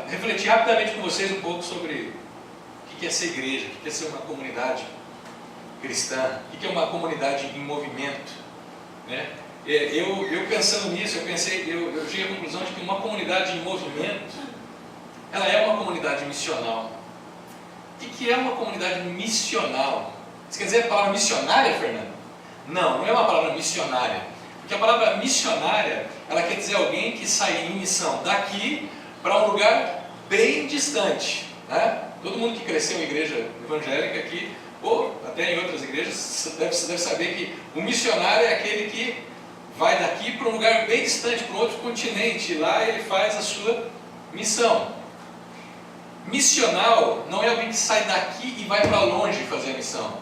Refletir rapidamente com vocês um pouco sobre o que é ser igreja, o que é ser uma comunidade cristã, o que é uma comunidade em movimento, né? Eu pensando nisso, eu cheguei à conclusão de que uma comunidade em movimento, ela é uma comunidade missional. O que é uma comunidade missional? Você quer dizer a palavra missionária, Fernando? Não é uma palavra missionária, porque a palavra missionária, ela quer dizer alguém que sai em missão daqui para um lugar bem distante, né? Todo mundo que cresceu em igreja evangélica aqui, ou até em outras igrejas, deve saber que o missionário é aquele que vai daqui para um lugar bem distante, para um outro continente, e lá ele faz a sua missão. Missional não é alguém que sai daqui e vai para longe fazer a missão.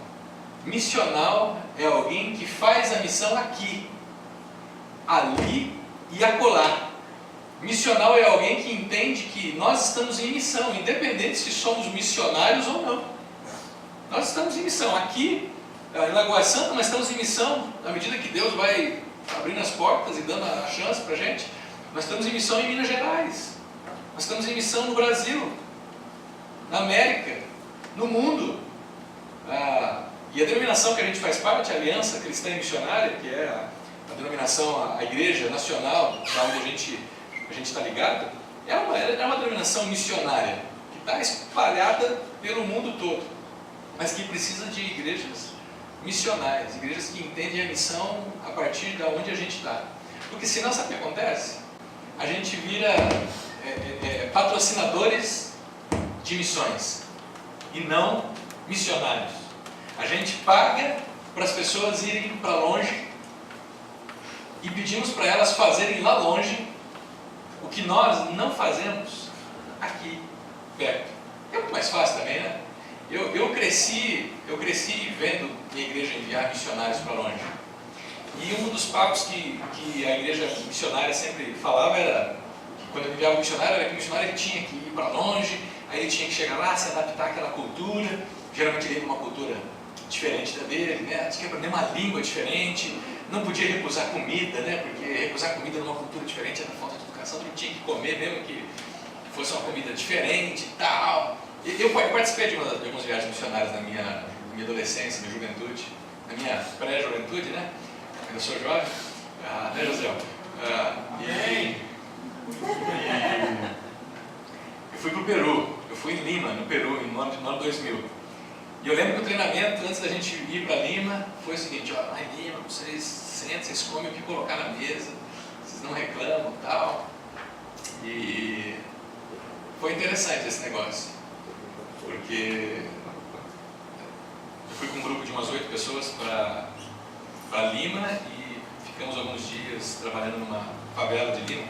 Missional é alguém que faz a missão aqui, ali e acolá. Missional é alguém que entende que nós estamos em missão, independente se somos missionários ou não. Nós estamos em missão. Aqui, em Lagoa Santa, nós estamos em missão, à medida que Deus vai abrindo as portas e dando a chance para a gente. Nós estamos em missão em Minas Gerais. Nós estamos em missão no Brasil, na América, no mundo. E a denominação que a gente faz parte, a Aliança Cristã e Missionária, que é a denominação, a Igreja Nacional, da onde a gente está ligado, é uma denominação missionária, que está espalhada pelo mundo todo, mas que precisa de igrejas missionais, igrejas que entendem a missão a partir de onde a gente está. Porque senão, sabe o que acontece? A gente vira patrocinadores de missões, e não missionários. A gente paga para as pessoas irem para longe, e pedimos para elas fazerem lá longe o que nós não fazemos aqui perto. É muito mais fácil também, né? Eu cresci vendo minha igreja enviar missionários para longe. E um dos papos que a igreja missionária sempre falava era que quando eu enviava um missionário, era que o missionário tinha que ir para longe, aí ele tinha que chegar lá, se adaptar àquela cultura. Geralmente ele ia para uma cultura diferente da dele, né? Tinha que aprender uma língua diferente, não podia recusar comida, né? Porque recusar comida numa cultura diferente era falta de educação, ele tinha que comer mesmo que fosse uma comida diferente e tal. Eu participei de algumas viagens missionárias na minha adolescência, na minha juventude, na minha pré-juventude, né? Eu sou jovem, né, José? Eu fui para o Peru, eu fui em Lima, no Peru, no ano 2000. E eu lembro que o treinamento, antes da gente ir para Lima, foi o seguinte: ó, lá em Lima, vocês sentem, vocês comem o que colocar na mesa, vocês não reclamam e tal. E foi interessante esse negócio, porque eu fui com um grupo de umas 8 pessoas para Lima e ficamos alguns dias trabalhando numa favela de Lima,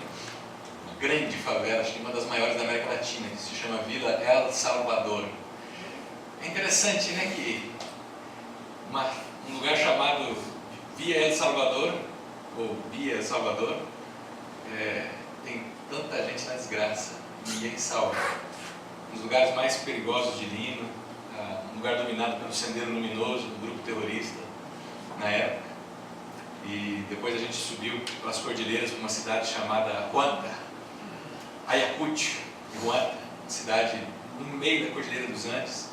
uma grande favela, acho que uma das maiores da América Latina, que se chama Vila El Salvador. É interessante, né, que um lugar chamado Via El Salvador, ou Via Salvador, tem tanta gente na desgraça, ninguém salva. Um dos lugares mais perigosos de Lima, um lugar dominado pelo Sendero Luminoso, um grupo terrorista na época. E depois a gente subiu pelas cordilheiras para uma cidade chamada Huanta, Ayacucho, Huanta, cidade no meio da Cordilheira dos Andes,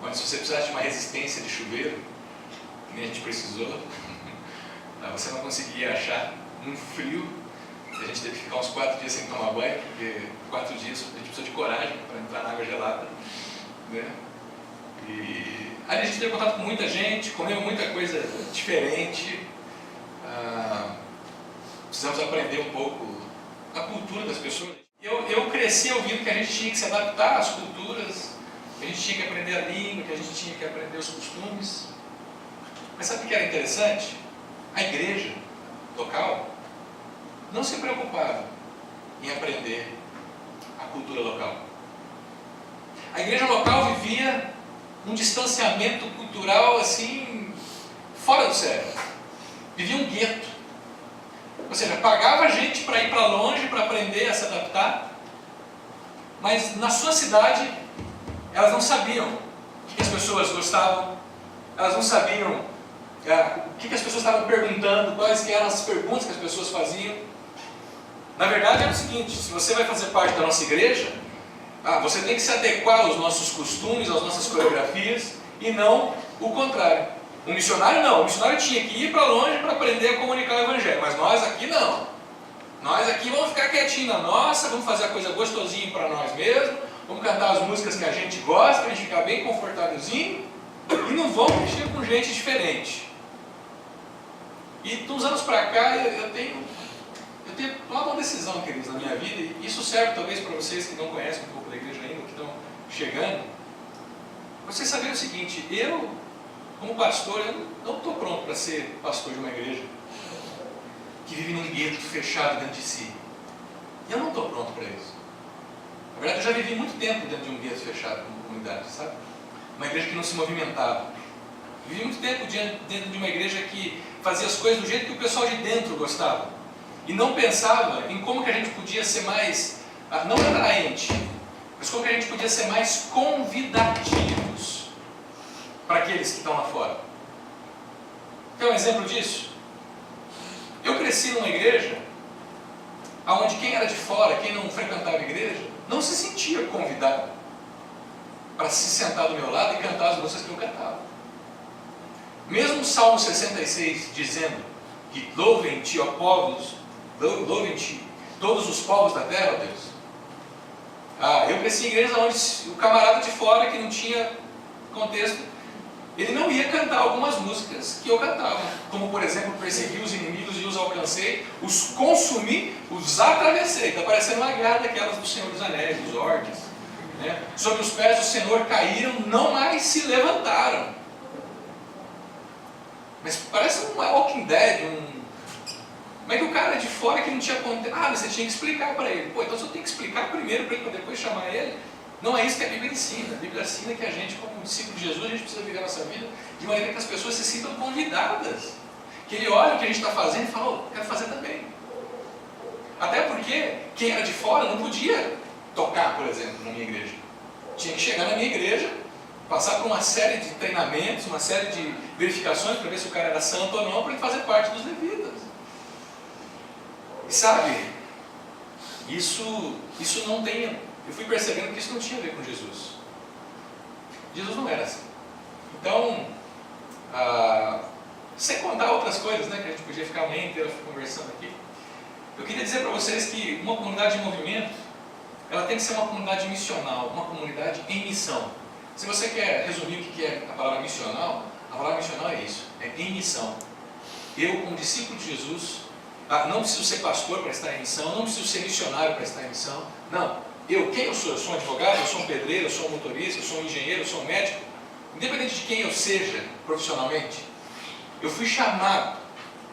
onde se você precisasse de uma resistência de chuveiro, que nem a gente precisou, você não conseguia achar, num frio. A gente teve que ficar uns 4 dias sem tomar banho, porque 4 dias a gente precisou de coragem para entrar na água gelada, né? E aí a gente teve contato com muita gente, comeu muita coisa diferente. Precisamos aprender um pouco a cultura das pessoas. Eu cresci ouvindo que a gente tinha que se adaptar às culturas, que a gente tinha que aprender a língua, que a gente tinha que aprender os costumes. Mas sabe o que era interessante? A igreja local não se preocupava em aprender a cultura local. A igreja local vivia um distanciamento cultural assim, fora do sério. Vivia um gueto. Ou seja, pagava gente para ir para longe, para aprender a se adaptar, mas na sua cidade elas não sabiam o que as pessoas gostavam, elas não sabiam o que as pessoas estavam perguntando, quais que eram as perguntas que as pessoas faziam. Na verdade é o seguinte: se você vai fazer parte da nossa igreja, você tem que se adequar aos nossos costumes, às nossas coreografias, e não o contrário. O missionário não, o missionário tinha que ir para longe para aprender a comunicar o evangelho, mas nós aqui não. Nós aqui vamos ficar quietinhos na nossa, vamos fazer a coisa gostosinha para nós mesmos, vamos cantar as músicas que a gente gosta, para a gente ficar bem confortávelzinho, e não vamos mexer com gente diferente. E de uns anos para cá eu tenho tomado uma decisão, queridos, na minha vida, e isso serve talvez para vocês que não conhecem um pouco da igreja ainda, que estão chegando. Vocês saberem o seguinte: eu, como pastor, eu não estou pronto para ser pastor de uma igreja que vive num gueto fechado dentro de si. Eu não estou pronto para isso. Na verdade, eu já vivi muito tempo dentro de um gueto fechado, como comunidade, sabe? Uma igreja que não se movimentava. Vivi muito tempo dentro de uma igreja que fazia as coisas do jeito que o pessoal de dentro gostava. E não pensava em como que a gente podia ser mais, não atraente, mas como que a gente podia ser mais convidativos para aqueles que estão lá fora. Quer um exemplo disso? Eu cresci numa igreja onde quem era de fora, quem não frequentava a igreja, não se sentia convidado para se sentar do meu lado e cantar as músicas que eu cantava. Mesmo o Salmo 66 dizendo que louvem-te, ó povos, louvem-te todos os povos da terra, ó Deus. Eu cresci em igrejas onde o camarada de fora, que não tinha contexto, ele não ia cantar algumas músicas que eu cantava, como por exemplo, persegui os inimigos e os alcancei, os consumi, os atravessei. Está parecendo uma guerra daquelas do Senhor dos Anéis, dos orques, né? Sobre os pés do Senhor caíram, não mais se levantaram. Mas parece um Walking Dead, Como é que o cara de fora que não tinha contexto, mas você tinha que explicar para ele. Então você tem que explicar primeiro para ele, para depois chamar ele. Não é isso que a Bíblia ensina. A Bíblia ensina que a gente, como discípulo de Jesus, a gente precisa viver a nossa vida de maneira que as pessoas se sintam convidadas. Que ele olha o que a gente está fazendo e fala: quero fazer também. Até porque quem era de fora não podia tocar, por exemplo, na minha igreja. Tinha que chegar na minha igreja, passar por uma série de treinamentos, uma série de verificações para ver se o cara era santo ou não, para ele fazer parte dos levitas. E sabe, isso não tem... Eu fui percebendo que isso não tinha a ver com Jesus. Jesus não era assim. Então, sem contar outras coisas, né, que a gente podia ficar a manhã inteira conversando aqui, eu queria dizer para vocês que uma comunidade de movimento, ela tem que ser uma comunidade missional, uma comunidade em missão. Se você quer resumir o que é a palavra missional é isso, é em missão. Eu, como discípulo de Jesus, não preciso ser pastor para estar em missão, não preciso ser missionário para estar em missão, não. Quem eu sou? Eu sou um advogado, eu sou um pedreiro, eu sou um motorista, eu sou um engenheiro, eu sou um médico. Independente de quem eu seja profissionalmente, eu fui chamado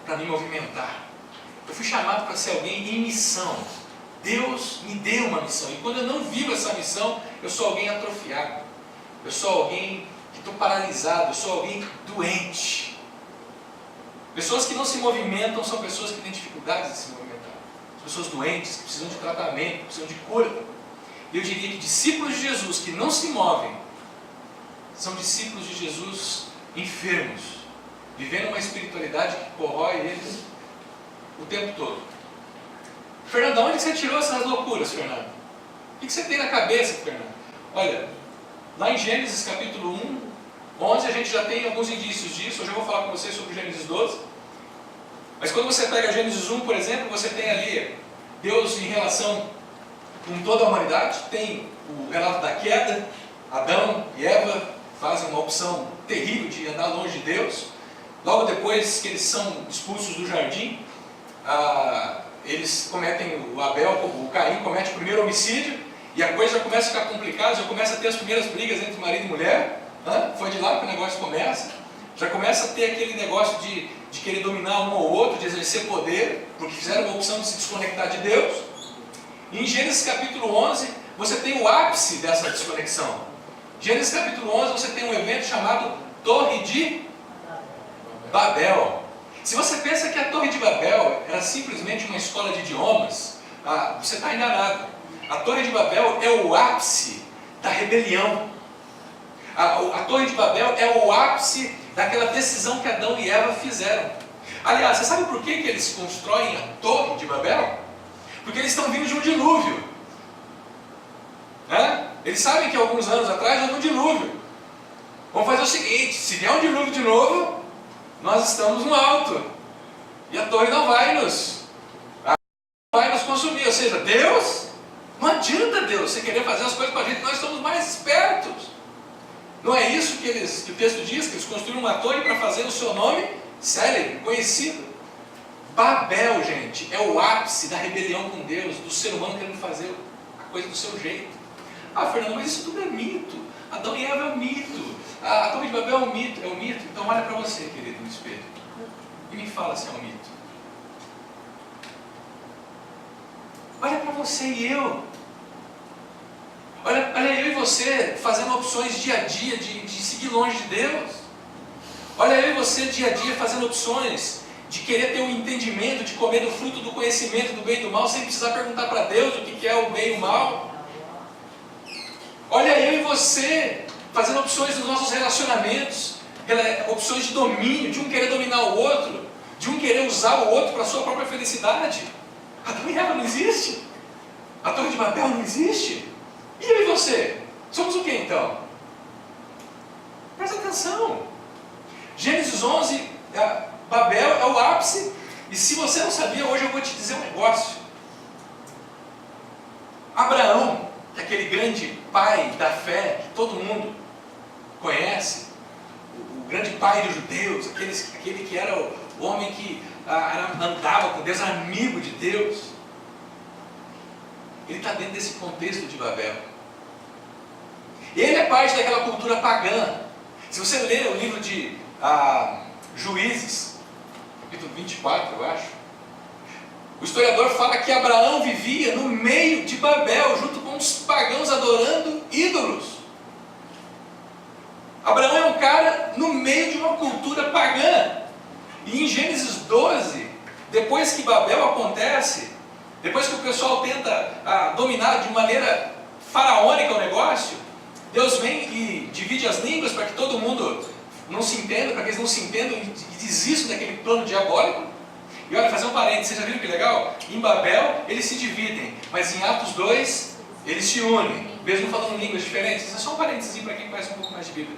para me movimentar. Eu fui chamado para ser alguém em missão. Deus me deu uma missão. E quando eu não vivo essa missão, eu sou alguém atrofiado. Eu sou alguém que estou paralisado. Eu sou alguém doente. Pessoas que não se movimentam são pessoas que têm dificuldades de se movimentar. Pessoas doentes, que precisam de tratamento, que precisam de cura. Eu diria que discípulos de Jesus que não se movem são discípulos de Jesus enfermos, vivendo uma espiritualidade que corrói eles o tempo todo. Fernando, de onde você tirou essas loucuras, Fernando? O que você tem na cabeça, Fernando? Olha, lá em Gênesis capítulo 1, 11, a gente já tem alguns indícios disso. Hoje eu vou falar com vocês sobre Gênesis 12. Mas quando você pega Gênesis 1, por exemplo, você tem ali Deus em relação com toda a humanidade. Tem o relato da queda. Adão e Eva fazem uma opção terrível de andar longe de Deus. Logo depois que eles são expulsos do jardim, eles cometem, o Caim comete o primeiro homicídio, e a coisa já começa a ficar complicada, já começa a ter as primeiras brigas entre marido e mulher. Foi de lá que o negócio começa. Já começa a ter aquele negócio de querer dominar um ou outro, de exercer poder, porque fizeram uma opção de se desconectar de Deus. E em Gênesis capítulo 11, você tem o ápice dessa desconexão. Gênesis capítulo 11, você tem um evento chamado Torre de Babel. Se você pensa que a Torre de Babel era simplesmente uma escola de idiomas, você está enganado. A Torre de Babel é o ápice da rebelião. A Torre de Babel é o ápice daquela decisão que Adão e Eva fizeram. Aliás, você sabe por que eles constroem a Torre de Babel? Porque eles estão vindo de um dilúvio. Eles sabem que alguns anos atrás houve um dilúvio. Vamos fazer o seguinte, se vier um dilúvio de novo, nós estamos no alto. E a torre não vai nos consumir. Ou seja, Deus, não adianta Deus, você querer fazer as coisas para a gente, nós estamos mais espertos. Não é isso que o texto diz, que eles construíram uma torre para fazer o seu nome célebre, conhecido. Babel, gente, é o ápice da rebelião com Deus, do ser humano querendo fazer a coisa do seu jeito. Fernando, mas isso tudo é mito. Adão e Eva é um mito. A Torre de Babel é um mito. Então olha para você, querido, no espelho. E me fala se é um mito. Olha para você e eu. Olha eu e você fazendo opções dia a dia de seguir longe de Deus. Olha eu e você dia a dia fazendo opções de querer ter um entendimento, de comer do fruto do conhecimento do bem e do mal, sem precisar perguntar para Deus o que é o bem e o mal. Olha eu e você fazendo opções nos nossos relacionamentos, opções de domínio, de um querer dominar o outro, de um querer usar o outro para a sua própria felicidade. Adão e Eva não existe. A Torre de Babel não existe. E eu e você? Somos o que então? Presta atenção. Gênesis 11, Babel é o ápice. E se você não sabia, hoje eu vou te dizer um negócio. Abraão, que é aquele grande pai da fé que todo mundo conhece, o grande pai dos judeus, aquele que era o homem que andava com Deus, era amigo de Deus, ele está dentro desse contexto de Babel. Ele é parte daquela cultura pagã. Se você ler o livro de Juízes, capítulo 24, eu acho, o historiador fala que Abraão vivia no meio de Babel, junto com os pagãos adorando ídolos. Abraão é um cara no meio de uma cultura pagã. E em Gênesis 12, depois que Babel acontece, depois que o pessoal tenta dominar de maneira faraônica o negócio, Deus vem e divide as línguas para que todo mundo não se entenda, para que eles não se entendam e desistam daquele plano diabólico. E olha, fazer um parênteses, vocês já viram que legal? Em Babel eles se dividem, mas em Atos 2 eles se unem, mesmo falando línguas diferentes. Isso é só um parênteses para quem conhece um pouco mais de Bíblia.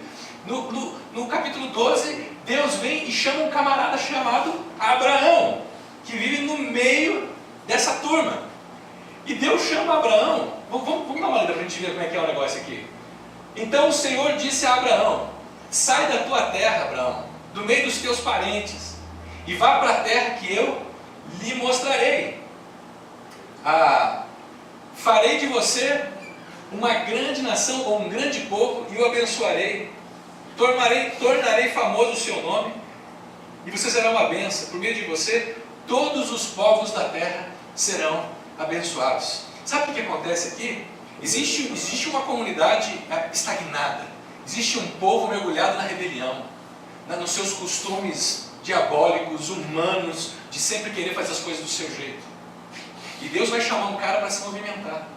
No capítulo 12, Deus vem e chama um camarada chamado Abraão, que vive no meio dessa turma. E Deus chama Abraão, vamos dar uma olhada para a gente ver como é que é o negócio aqui. Então o Senhor disse a Abraão: sai da tua terra, Abraão, do meio dos teus parentes, e vá para a terra que eu lhe mostrarei. Farei de você uma grande nação, ou um grande povo, e o abençoarei. Tornarei famoso o seu nome, e você será uma bênção. Por meio de você, todos os povos da terra serão abençoados. Sabe o que acontece aqui? Existe uma comunidade estagnada. Existe um povo mergulhado na rebelião, nos seus costumes diabólicos, humanos, de sempre querer fazer as coisas do seu jeito. E Deus vai chamar um cara para se movimentar.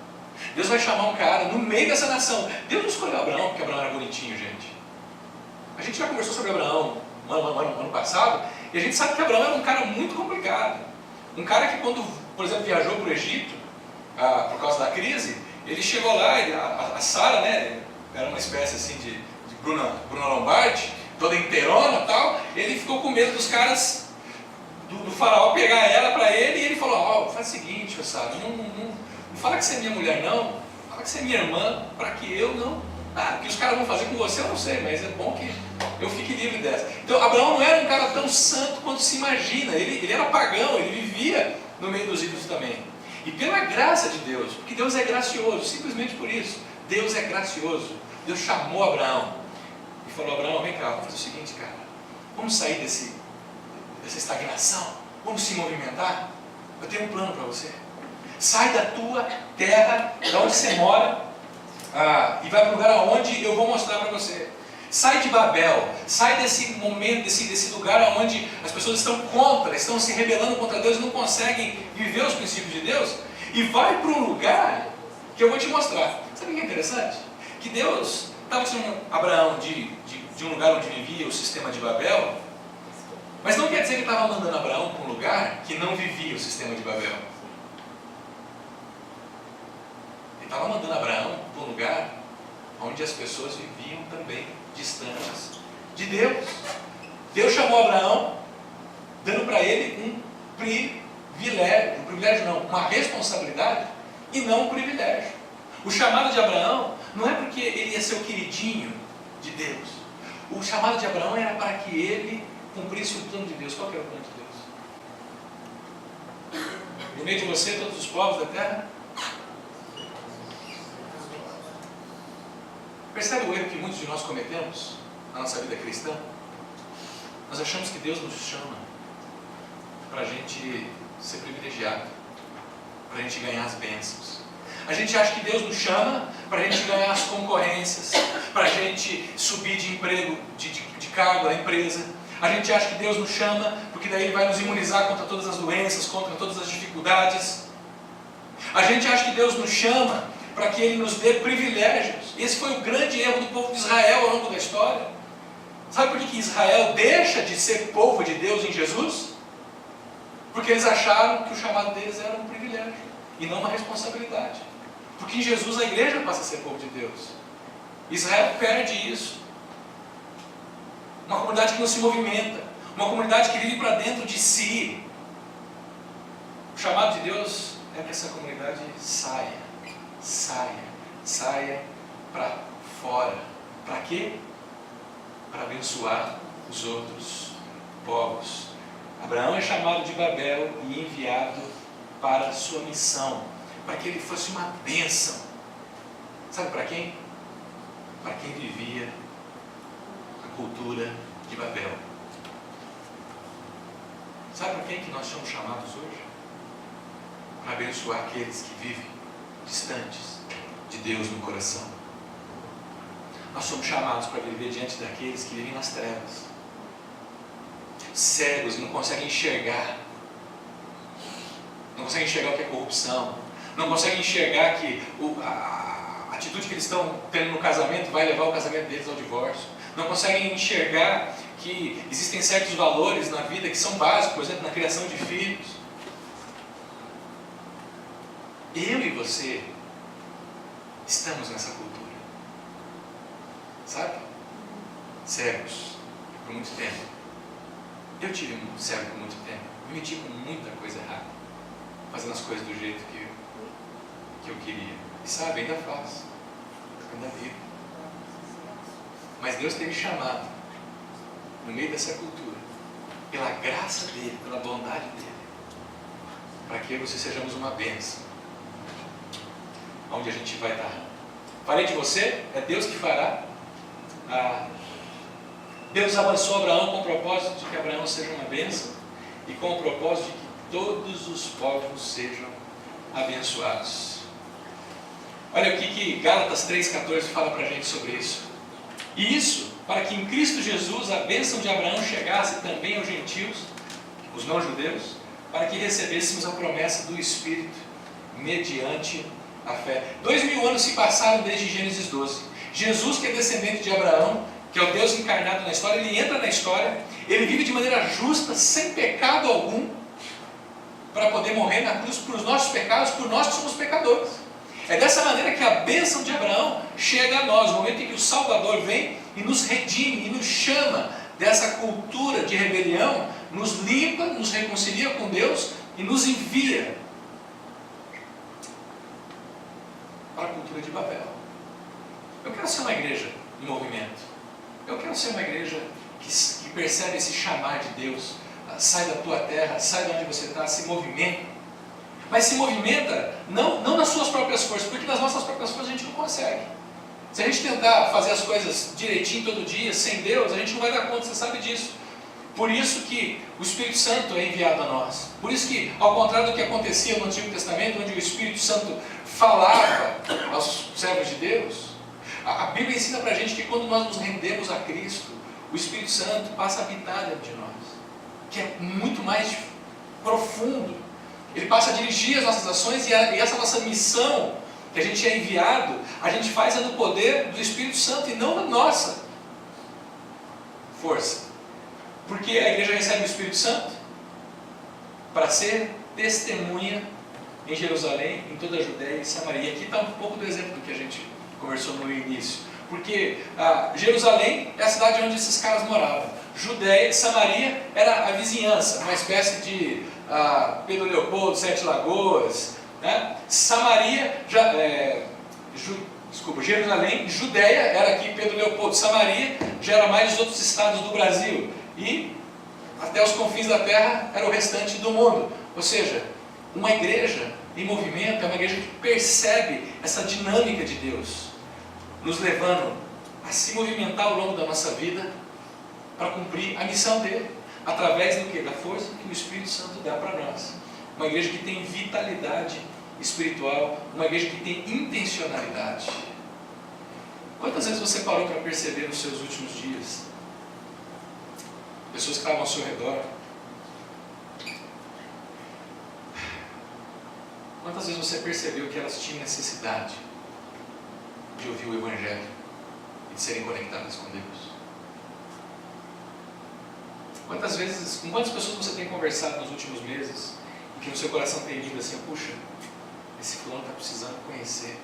Deus vai chamar um cara no meio dessa nação. Deus não escolheu Abraão porque Abraão era bonitinho, gente. A gente já conversou sobre Abraão ano passado, e a gente sabe que Abraão era um cara muito complicado. Um cara que quando, por exemplo, viajou para o Egito, por causa da crise, ele chegou lá, a Sara, né, era uma espécie assim de Bruna Lombardi, toda inteirona e tal, ele ficou com medo dos caras, do faraó pegar ela para ele, e ele falou: faz o seguinte, Sara, não fala que você é minha mulher não, fala que você é minha irmã, para que eu não... o que os caras vão fazer com você eu não sei, mas é bom que eu fique livre dessa. Então Abraão não era um cara tão santo quanto se imagina, ele era pagão, ele vivia no meio dos ídolos também. E pela graça de Deus, porque Deus é gracioso, simplesmente por isso, Deus é gracioso. Deus chamou Abraão e falou: Abraão, vem cá, vamos fazer o seguinte, cara, vamos sair dessa estagnação, vamos se movimentar. Eu tenho um plano para você. Sai da tua terra, da onde você mora, e vai para o lugar onde eu vou mostrar para você. Sai de Babel, sai desse momento, desse lugar onde as pessoas estão contra, estão se rebelando contra Deus e não conseguem viver os princípios de Deus, e vai para um lugar que eu vou te mostrar. Sabe o que é interessante? Que Deus estava tirando Abraão de um lugar onde vivia o sistema de Babel, mas não quer dizer que ele estava mandando Abraão para um lugar que não vivia o sistema de Babel. Ele estava mandando Abraão para um lugar onde as pessoas viviam também distantes de Deus. Deus chamou Abraão, dando para ele um privilégio não, uma responsabilidade e não um privilégio. O chamado de Abraão não é porque ele ia ser o queridinho de Deus. O chamado de Abraão era para que ele cumprisse o plano de Deus. Qual que era o plano de Deus? No meio de você, todos os povos da terra. Percebe o erro que muitos de nós cometemos na nossa vida cristã? Nós achamos que Deus nos chama para a gente ser privilegiado, para a gente ganhar as bênçãos. A gente acha que Deus nos chama para a gente ganhar as concorrências, para a gente subir de emprego, de cargo na empresa. A gente acha que Deus nos chama porque daí Ele vai nos imunizar contra todas as doenças, contra todas as dificuldades. A gente acha que Deus nos chama para que Ele nos dê privilégios. Esse foi o grande erro do povo de Israel ao longo da história. Sabe por que Israel deixa de ser povo de Deus em Jesus? Porque eles acharam que o chamado deles era um privilégio e não uma responsabilidade. Porque em Jesus a igreja passa a ser povo de Deus. Israel perde isso. Uma comunidade que não se movimenta, uma comunidade que vive para dentro de si. O chamado de Deus é que essa comunidade saia para fora. Para quê? Para abençoar os outros povos. Abraão é chamado de Babel e enviado para a sua missão, para que ele fosse uma bênção. Sabe para quem? Para quem vivia a cultura de Babel. Sabe para quem que nós somos chamados hoje? Para abençoar aqueles que vivem distantes de Deus no coração. Nós somos chamados para viver diante daqueles que vivem nas trevas, cegos e não conseguem enxergar. Não conseguem enxergar o que é corrupção. Não conseguem enxergar que a atitude que eles estão tendo no casamento vai levar o casamento deles ao divórcio. Não conseguem enxergar que existem certos valores na vida que são básicos, por exemplo, na criação de filhos. Eu e você estamos nessa cultura. Sabe? Cegos por muito tempo. Eu tive um cego por muito tempo. Me meti com muita coisa errada, fazendo as coisas do jeito que eu queria. E sabe, ainda faço. Ainda vivo. Mas Deus tem me chamado, no meio dessa cultura, pela graça dEle, pela bondade dEle, para que eu e você sejamos uma bênção. Onde a gente vai estar. Falei de você, é Deus que fará. Deus abençoou Abraão com o propósito de que Abraão seja uma bênção e com o propósito de que todos os povos sejam abençoados. Olha o que Gálatas 3,14 fala para a gente sobre isso. E isso para que em Cristo Jesus a bênção de Abraão chegasse também aos gentios, os não-judeus, para que recebêssemos a promessa do Espírito mediante a fé. 2000 anos se passaram desde Gênesis 12. Jesus, que é descendente de Abraão, que é o Deus encarnado na história, ele entra na história, ele vive de maneira justa, sem pecado algum, para poder morrer na cruz por os nossos pecados, por nós que somos pecadores. É dessa maneira que a bênção de Abraão chega a nós, no momento em que o Salvador vem e nos redime, e nos chama dessa cultura de rebelião, nos limpa, nos reconcilia com Deus e nos envia para a cultura de Babel. Eu quero ser uma igreja em movimento. Eu quero ser uma igreja que percebe esse chamar de Deus. Sai da tua terra, sai de onde você está, se movimenta. Mas se movimenta não nas suas próprias forças, porque nas nossas próprias forças a gente não consegue. Se a gente tentar fazer as coisas direitinho todo dia, sem Deus, a gente não vai dar conta, você sabe disso. Por isso que o Espírito Santo é enviado a nós. Por isso que, ao contrário do que acontecia no Antigo Testamento, onde o Espírito Santo falava aos servos de Deus, A Bíblia ensina para a gente que quando nós nos rendemos a Cristo, o Espírito Santo passa a habitar dentro de nós, que é muito mais profundo. Ele passa a dirigir as nossas ações e essa nossa missão que a gente é enviado, a gente faz no poder do Espírito Santo e não na nossa força. Porque a igreja recebe o Espírito Santo para ser testemunha em Jerusalém, em toda a Judéia e Samaria. Aqui está um pouco do exemplo do que a gente conversou no início. Porque Jerusalém é a cidade onde esses caras moravam. Judéia e Samaria era a vizinhança, uma espécie de Pedro Leopoldo, Sete Lagoas, né? Samaria, Jerusalém, Judéia era aqui Pedro Leopoldo, Samaria já era mais os outros estados do Brasil, e até os confins da terra era o restante do mundo. Ou seja, uma igreja em movimento é uma igreja que percebe essa dinâmica de Deus, nos levando a se movimentar ao longo da nossa vida para cumprir a missão dele, através do quê? Da força que o Espírito Santo dá para nós. Uma igreja que tem vitalidade espiritual, uma igreja que tem intencionalidade. Quantas vezes você parou para perceber nos seus últimos dias pessoas que estavam ao seu redor? Quantas vezes você percebeu que elas tinham necessidade de ouvir o Evangelho e de serem conectadas com Deus? Quantas vezes, com quantas pessoas você tem conversado nos últimos meses e que no seu coração tem vindo assim, puxa, esse fulano está precisando conhecer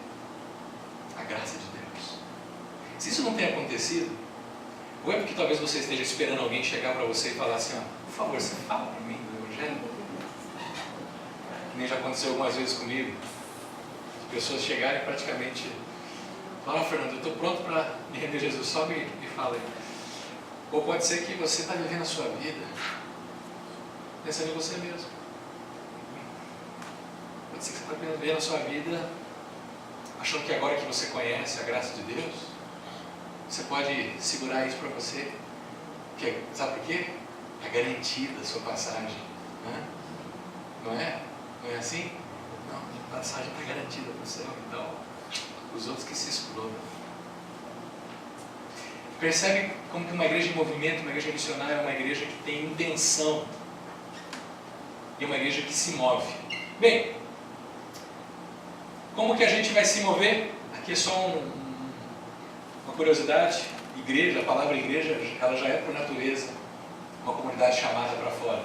a graça de Deus? Se isso não tem acontecido, ou é porque talvez você esteja esperando alguém chegar para você e falar assim, ó, por favor, você fala para mim do Evangelho? Que nem já aconteceu algumas vezes comigo, de pessoas chegarem e praticamente falar, Fernando, eu estou pronto para me render a Jesus, só me fala aí. Ou pode ser que você está vivendo a sua vida pensando em você mesmo. Pode ser que você está vivendo a sua vida achando que agora que você conhece a graça de Deus, você pode segurar isso para você. Porque, sabe por quê? É garantida a sua passagem. Né? Não é? Não é assim? Não, a passagem está garantida para o céu. Então, os outros que se explodam. Percebe como que uma igreja em movimento, uma igreja missionária é uma igreja que tem intenção e uma igreja que se move. Bem, como que a gente vai se mover? Aqui é só uma curiosidade. Igreja, a palavra igreja, ela já é por natureza uma comunidade chamada para fora.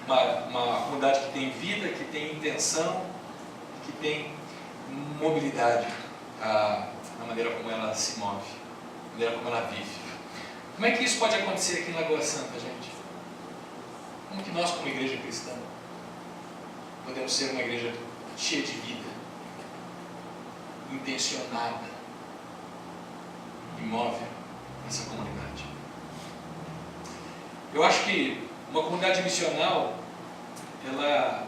Uma comunidade que tem vida, que tem intenção, que tem mobilidade na maneira como ela se move, na maneira como ela vive. Como é que isso pode acontecer aqui em Lagoa Santa, gente? Como que nós, como igreja cristã, podemos ser uma igreja cheia de vida, intencionada, imóvel nessa comunidade? Eu acho que uma comunidade missional, ela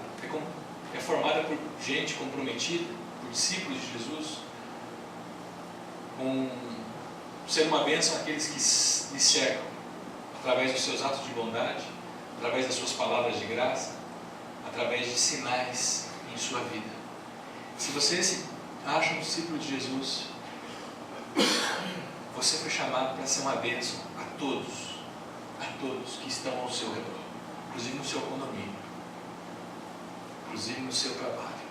é formada por gente comprometida, por discípulos de Jesus, com ser uma bênção àqueles que lhe cercam, através dos seus atos de bondade, através das suas palavras de graça, através de sinais em sua vida. Se você se acha um discípulo de Jesus, você foi chamado para ser uma bênção a todos que estão ao seu redor, inclusive no seu condomínio, inclusive no seu trabalho,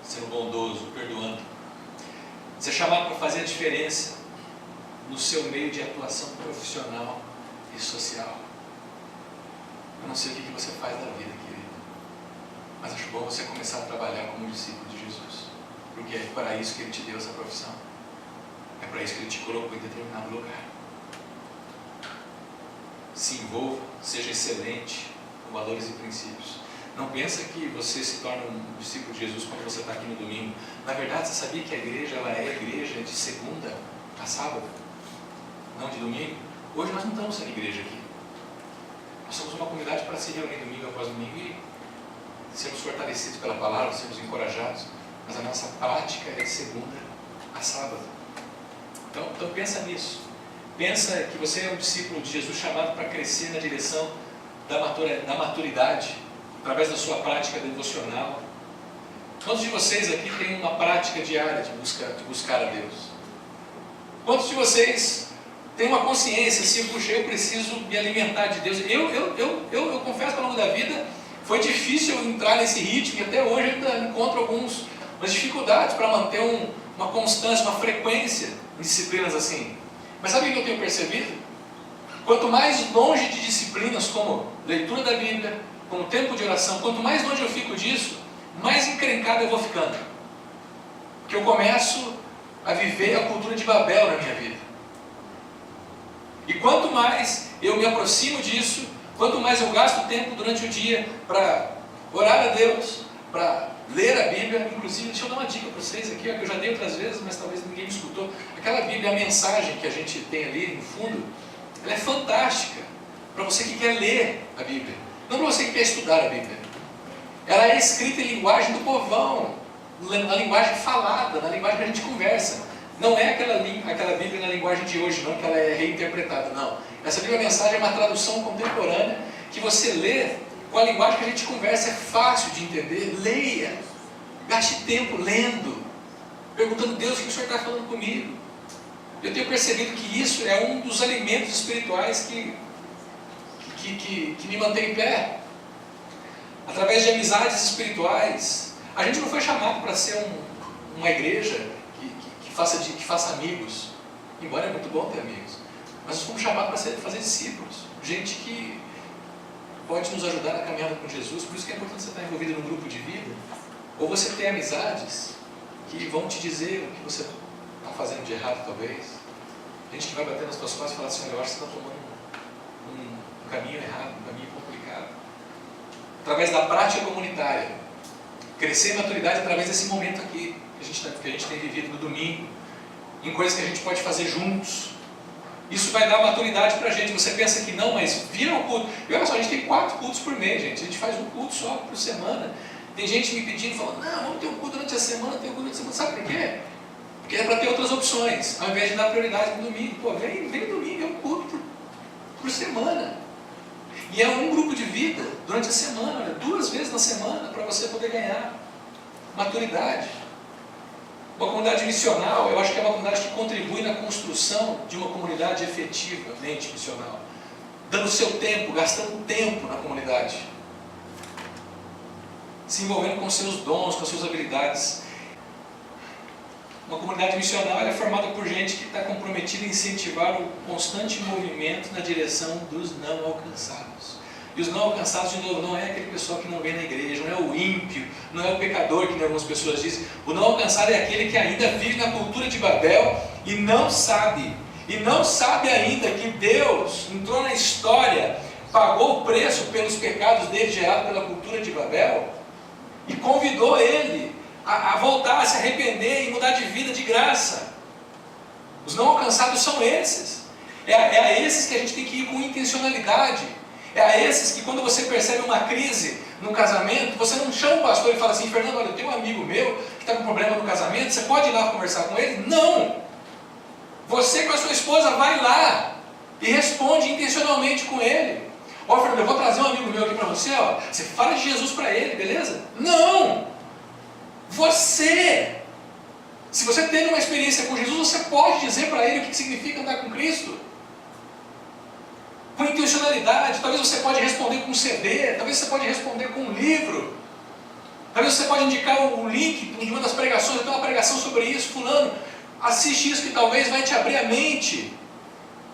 sendo bondoso, perdoando. Você é chamado para fazer a diferença no seu meio de atuação profissional e social. Eu não sei o que você faz da vida, querido, mas acho bom você começar a trabalhar como discípulo de Jesus, porque é para isso que Ele te deu essa profissão, é para isso que Ele te colocou em determinado lugar. Se envolva, seja excelente com valores e princípios. Não pensa que você se torna um discípulo de Jesus quando você está aqui no domingo. Na verdade, você sabia que a igreja, ela é a igreja de segunda a sábado, não de domingo? Hoje nós não estamos sendo igreja aqui. Nós somos uma comunidade para se reunir domingo após domingo e sermos fortalecidos pela palavra, sermos encorajados. Mas a nossa prática é de segunda a sábado. Então pensa nisso. Pensa que você é um discípulo de Jesus chamado para crescer na direção da maturidade, através da sua prática devocional, Quantos de vocês aqui têm uma prática diária de buscar a Deus? Quantos de vocês têm uma consciência assim, puxa, eu preciso me alimentar de Deus? Eu confesso que ao longo da vida foi difícil eu entrar nesse ritmo, e até hoje eu ainda encontro algumas dificuldades para manter uma constância, uma frequência em disciplinas assim. Mas sabe o que eu tenho percebido? Quanto mais longe de disciplinas como leitura da Bíblia, como tempo de oração, quanto mais longe eu fico disso, mais encrencado eu vou ficando. Porque eu começo a viver a cultura de Babel na minha vida. E quanto mais eu me aproximo disso, quanto mais eu gasto tempo durante o dia para orar a Deus, para ler a Bíblia. Inclusive, deixa eu dar uma dica para vocês aqui, que eu já dei outras vezes, mas talvez ninguém me escutou. Aquela Bíblia, a mensagem que a gente tem ali no fundo, ela é fantástica para você que quer ler a Bíblia, não para você que quer estudar a Bíblia. Ela é escrita em linguagem do povão, na linguagem falada, na linguagem que a gente conversa. Não é aquela Bíblia na linguagem de hoje, não, que ela é reinterpretada, não. Essa Bíblia Mensagem é uma tradução contemporânea que você lê com a linguagem que a gente conversa, é fácil de entender. Leia, gaste tempo lendo, perguntando a Deus o que o Senhor está falando comigo. Eu tenho percebido que isso é um dos alimentos espirituais que me mantém em pé. Através de amizades espirituais. A gente não foi chamado para ser uma igreja que faça amigos, embora é muito bom ter amigos, mas fomos chamados para fazer discípulos, gente que pode nos ajudar na caminhada com Jesus. Por isso que é importante você estar envolvido num grupo de vida, ou você ter amizades que vão te dizer o que você está fazendo de errado, talvez. Gente que vai bater nas suas costas e falar assim: eu acho que você está tomando um caminho errado, um caminho complicado. Através da prática comunitária, crescer em maturidade através desse momento aqui que a gente tem vivido no domingo, em coisas que a gente pode fazer juntos. Isso vai dar maturidade para a gente. Você pensa que não, mas vira o culto. E olha só, a gente tem 4 cultos por mês, gente. A gente faz um culto só por semana. Tem gente me pedindo, falando: não, vamos ter um culto durante a semana, tem um culto durante a semana. Sabe por quê? Porque é para ter outras opções, ao invés de dar prioridade no domingo. Pô, vem domingo, é um culto por semana. E é um grupo de vida durante a semana, olha, 2 vezes na semana, para você poder ganhar maturidade. Uma comunidade missional, eu acho que é uma comunidade que contribui na construção de uma comunidade efetivamente missional, dando seu tempo, gastando tempo na comunidade, se envolvendo com seus dons, com suas habilidades. Uma comunidade missional é formada por gente que está comprometida em incentivar o constante movimento na direção dos não alcançados. E os não alcançados, de novo, não é aquele pessoal que não vem na igreja, não é o ímpio, não é o pecador, que algumas pessoas dizem. O não alcançado é aquele que ainda vive na cultura de Babel e não sabe ainda que Deus entrou na história, pagou o preço pelos pecados dele gerados pela cultura de Babel e convidou ele a voltar, a se arrepender e mudar de vida de graça. Os não alcançados são esses. É a esses que a gente tem que ir com intencionalidade. É a esses que, quando você percebe uma crise no casamento, você não chama o pastor e fala assim: Fernando, olha, eu tenho um amigo meu que está com problema no casamento, você pode ir lá conversar com ele? Não! Você com a sua esposa vai lá e responde intencionalmente com ele. Ó, Fernando, eu vou trazer um amigo meu aqui para você, ó, você fala de Jesus para ele, beleza? Não! Você! Se você tem uma experiência com Jesus, você pode dizer para ele o que significa andar com Cristo. Com intencionalidade. Talvez você pode responder com um CD, talvez você pode responder com um livro, talvez você pode indicar um link de uma das pregações. Eu tenho uma pregação sobre isso, fulano, assiste isso que talvez vai te abrir a mente.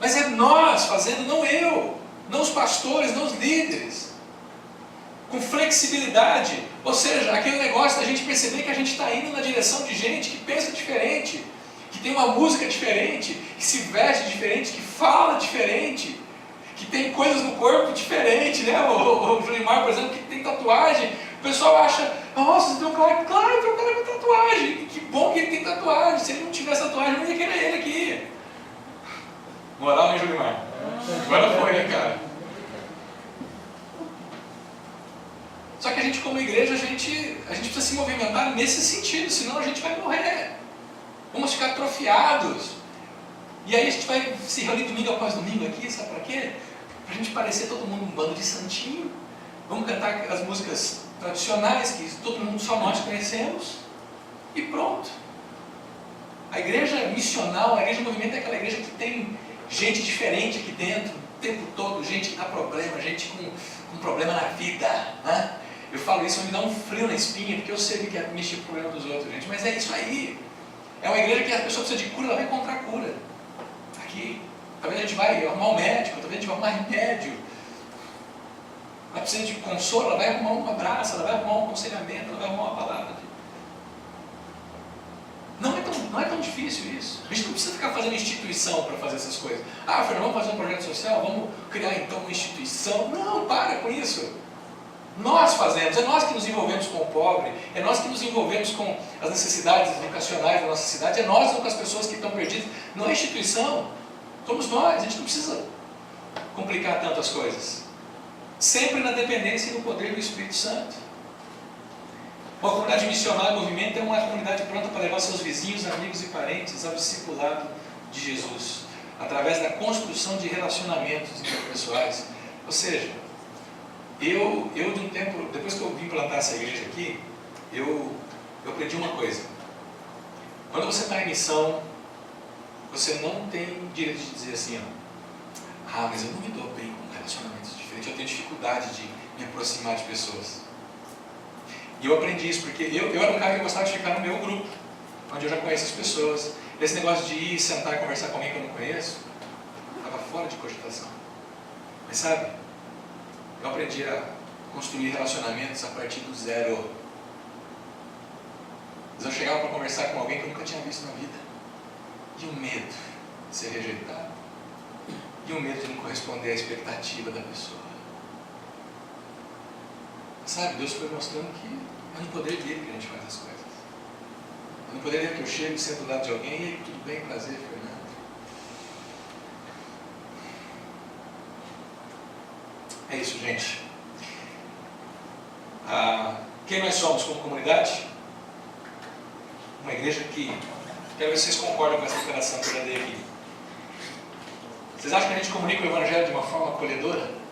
Mas é nós fazendo, não eu, não os pastores, não os líderes. Com flexibilidade, ou seja, aquele negócio da gente perceber que a gente está indo na direção de gente que pensa diferente, que tem uma música diferente, que se veste diferente, que fala diferente, que tem coisas no corpo diferente, né? O Julimar, por exemplo, que tem tatuagem. O pessoal acha: nossa, você tem um cara, claro, tem um cara com tatuagem. Que bom que ele tem tatuagem. Se ele não tivesse tatuagem, eu não ia querer ele aqui. Moral, hein, Julimar? Agora foi, né, cara? Só que a gente, como igreja, a gente precisa se movimentar nesse sentido, senão a gente vai morrer. Vamos ficar atrofiados. E aí a gente vai se reunir domingo após domingo aqui, sabe para quê? Para a gente parecer todo mundo um bando de santinho. Vamos cantar as músicas tradicionais que todo mundo, só nós conhecemos, e pronto. A igreja missional, a igreja movimento é aquela igreja que tem gente diferente aqui dentro, o tempo todo, gente que dá problema, gente com problema na vida, né? Eu falo isso, me dá um frio na espinha, porque eu sei que é mexer com o problema dos outros, gente, mas é isso aí. É uma igreja que a pessoa precisa de cura, ela vai encontrar cura. Aqui, talvez a gente vai arrumar um médico, talvez a gente vai arrumar remédio. Ela precisa de consolo, ela vai arrumar um abraço, ela vai arrumar um aconselhamento, ela vai arrumar uma palavra. Não é tão difícil isso. A gente não precisa ficar fazendo instituição para fazer essas coisas. Ah, Fernando, vamos fazer um projeto social, vamos criar então uma instituição. Não, para com isso. Nós fazemos, é nós que nos envolvemos com o pobre, é nós que nos envolvemos com as necessidades educacionais da nossa cidade, é nós com as pessoas que estão perdidas. Não é instituição, somos nós, a gente não precisa complicar tanto as coisas. Sempre na dependência e no poder do Espírito Santo. Uma comunidade missionária, movimento, é uma comunidade pronta para levar seus vizinhos, amigos e parentes ao discipulado de Jesus, através da construção de relacionamentos interpessoais. Ou seja, eu de um tempo, depois que eu vim plantar essa igreja aqui, eu aprendi uma coisa. Quando você está em missão, você não tem direito de dizer assim, ó, mas eu não me dou bem com relacionamentos diferentes, eu tenho dificuldade de me aproximar de pessoas. E eu aprendi isso, porque eu era um cara que gostava de ficar no meu grupo, onde eu já conheço as pessoas. Esse negócio de ir, sentar e conversar com alguém que eu não conheço, estava fora de cogitação. Mas sabe, eu aprendi a construir relacionamentos a partir do zero. Mas eu chegava para conversar com alguém que eu nunca tinha visto na vida. E o medo de ser rejeitado. E o medo de não corresponder à expectativa da pessoa. Sabe, Deus foi mostrando que é no poder dele que a gente faz as coisas. É no poder dele que eu chego e sento do lado de alguém, e aí, tudo bem, prazer, Fernando. É isso, gente. Quem nós somos como comunidade? Uma igreja que... Quero ver se vocês concordam com essa declaração que eu já dei aqui. Vocês acham que a gente comunica o Evangelho de uma forma acolhedora?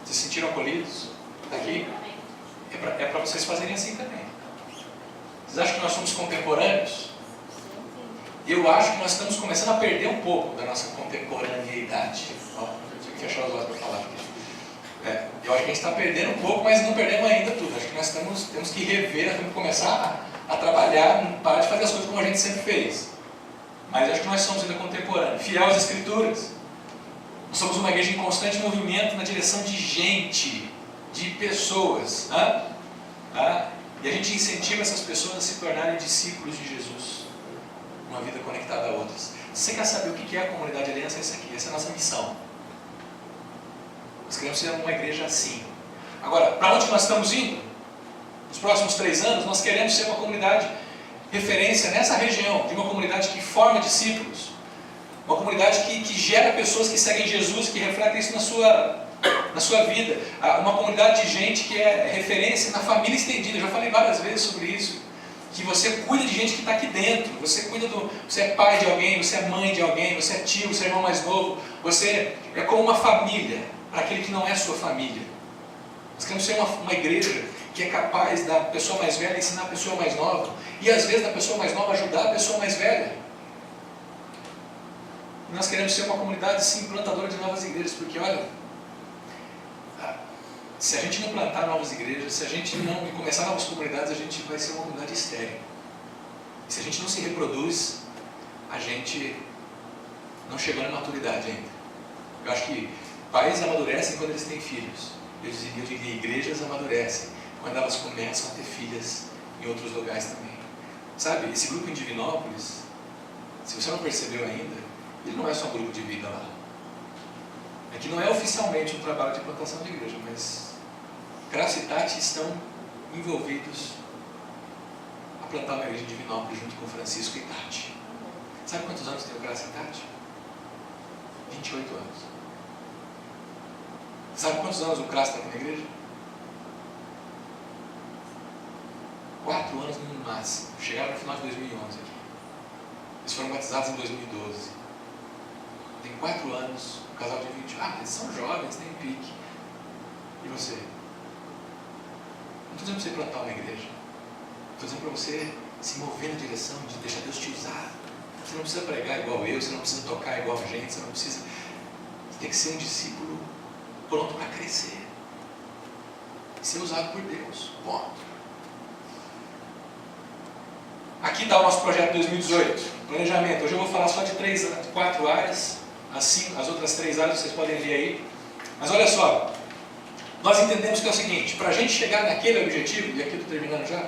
Vocês se sentiram acolhidos aqui? É para vocês fazerem assim também. Vocês acham que nós somos contemporâneos? Eu acho que nós estamos começando a perder um pouco da nossa contemporaneidade. Ó, eu tive que fechar os olhos para falar aqui. Eu acho que a gente está perdendo um pouco, mas não perdemos ainda tudo. Acho que nós temos que rever, nós temos que começar a trabalhar, não parar de fazer as coisas como a gente sempre fez. Mas acho que nós somos ainda contemporâneos, fiel às Escrituras. Nós somos uma igreja em constante movimento na direção de gente, de pessoas. E a gente incentiva essas pessoas a se tornarem discípulos de Jesus. Uma vida conectada a outras. Você quer saber o que é a comunidade aliança? É isso aqui, essa é a nossa missão. Nós queremos ser uma igreja assim. Agora, para onde nós estamos indo? Nos próximos 3 anos, nós queremos ser uma comunidade referência nessa região, de uma comunidade que forma discípulos. Uma comunidade que gera pessoas que seguem Jesus, que refletem isso na sua vida. Uma comunidade de gente que é referência na família estendida. Eu já falei várias vezes sobre isso. Que você cuida de gente que está aqui dentro. Você é pai de alguém, você é mãe de alguém, você é tio, você é irmão mais novo. Você é como uma família para aquele que não é sua família. Nós queremos ser uma igreja que é capaz da pessoa mais velha ensinar a pessoa mais nova. E às vezes da pessoa mais nova ajudar a pessoa mais velha. Nós queremos ser uma comunidade, sim, plantadora de novas igrejas, porque olha, se a gente não plantar novas igrejas, se a gente não começar novas comunidades, a gente vai ser uma comunidade estéril. E se a gente não se reproduz, a gente não chegou na maturidade ainda. Eu acho que pais amadurecem quando eles têm filhos. Eu diria igrejas amadurecem quando elas começam a ter filhas em outros lugares também. Sabe, esse grupo em Divinópolis, se você não percebeu ainda, ele não é só um grupo de vida lá. Aqui não é oficialmente um trabalho de plantação de igreja, mas Graça e Tati estão envolvidos a plantar uma igreja de Divinópolis junto com Francisco e Tati. Sabe quantos anos tem o Graça e Tati? 28 anos. Sabe quantos anos o Graça está aqui na igreja? 4 anos no máximo. Chegaram no final de 2011 aqui. Eles foram batizados em 2012. Tem tem 4 anos, um casal de 20, eles são jovens, tem pique. E você? Não estou dizendo para você plantar uma igreja. Estou dizendo para você se mover na direção de deixar Deus te usar. Você não precisa pregar igual eu, você não precisa tocar igual a gente, você não precisa... Você tem que ser um discípulo pronto para crescer. Ser usado por Deus. Ponto. Aqui está o nosso projeto 2018. Planejamento. Hoje eu vou falar só de 4 áreas. As outras 3 áreas vocês podem ver aí. Mas olha só. Nós entendemos que é o seguinte. Para a gente chegar naquele objetivo, e aqui eu estou terminando já.